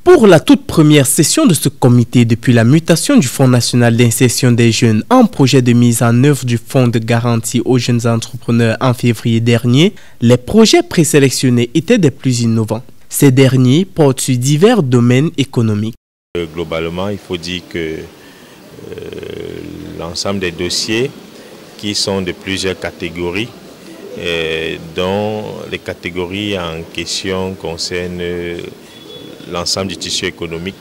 Pour la toute première session de ce comité depuis la mutation du Fonds national d'insertion des jeunes en projet de mise en œuvre du Fonds de garantie aux jeunes entrepreneurs en février dernier, les projets présélectionnés étaient des plus innovants. Ces derniers portent sur divers domaines économiques. Globalement, il faut dire que l'ensemble des dossiers qui sont de plusieurs catégories, dont les catégories en question concernent l'ensemble du tissu économique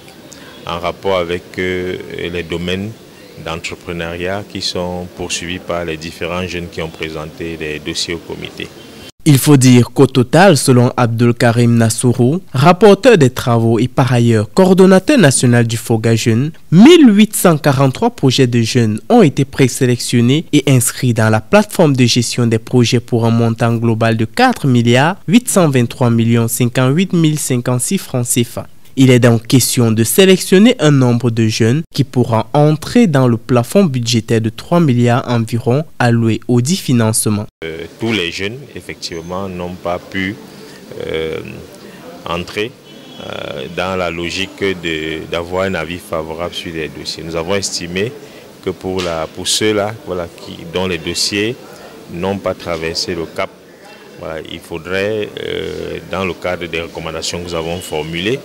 en rapport avec les domaines d'entrepreneuriat qui sont poursuivis par les différents jeunes qui ont présenté les dossiers au comité. Il faut dire qu'au total, selon Abdul Karim Nassourou, rapporteur des travaux et par ailleurs coordonnateur national du FOGA Jeunes, 1843 projets de jeunes ont été présélectionnés et inscrits dans la plateforme de gestion des projets pour un montant global de 4 823 58 056 francs CFA. Il est donc question de sélectionner un nombre de jeunes qui pourront entrer dans le plafond budgétaire de 3 milliards environ alloués au dit financement. Tous les jeunes, effectivement, n'ont pas pu entrer dans la logique d'avoir un avis favorable sur les dossiers. Nous avons estimé que pour ceux-là dont les dossiers n'ont pas traversé le cap, il faudrait, dans le cadre des recommandations que nous avons formulées,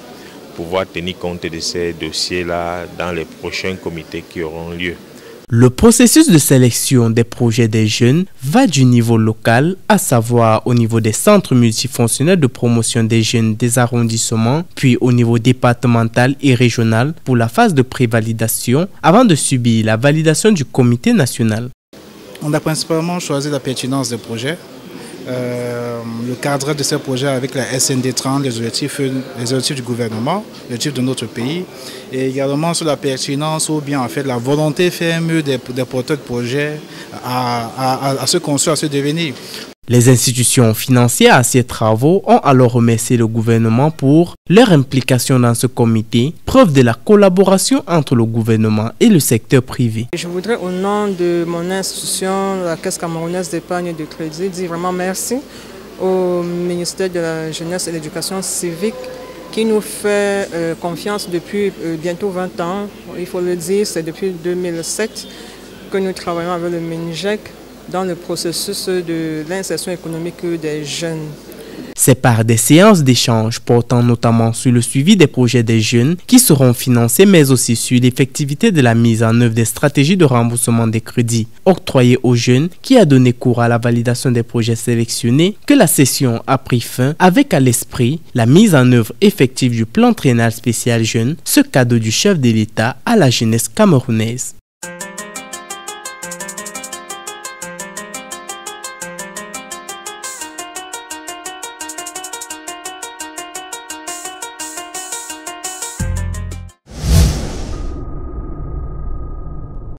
pouvoir tenir compte de ces dossiers-là dans les prochains comités qui auront lieu. Le processus de sélection des projets des jeunes va du niveau local, à savoir au niveau des centres multifonctionnels de promotion des jeunes des arrondissements, puis au niveau départemental et régional pour la phase de prévalidation avant de subir la validation du comité national. On a principalement choisi la pertinence des projets. Le cadre de ces projets avec la SND 30, les objectifs du gouvernement, les objectifs de notre pays, et également sur la pertinence ou bien en fait la volonté ferme des porteurs de projets à se construire, à se devenir. Les institutions financières à ces travaux ont alors remercié le gouvernement pour leur implication dans ce comité, preuve de la collaboration entre le gouvernement et le secteur privé. Je voudrais au nom de mon institution, la Caisse camerounaise d'épargne et de crédit, dire vraiment merci au ministère de la Jeunesse et de l'Éducation civique qui nous fait confiance depuis bientôt 20 ans. Il faut le dire, c'est depuis 2007 que nous travaillons avec le MINJEC dans le processus de l'insertion économique des jeunes. C'est par des séances d'échange portant notamment sur le suivi des projets des jeunes qui seront financés, mais aussi sur l'effectivité de la mise en œuvre des stratégies de remboursement des crédits octroyés aux jeunes qui a donné cours à la validation des projets sélectionnés que la session a pris fin avec à l'esprit la mise en œuvre effective du plan triennal spécial jeunes, ce cadeau du chef de l'État à la jeunesse camerounaise.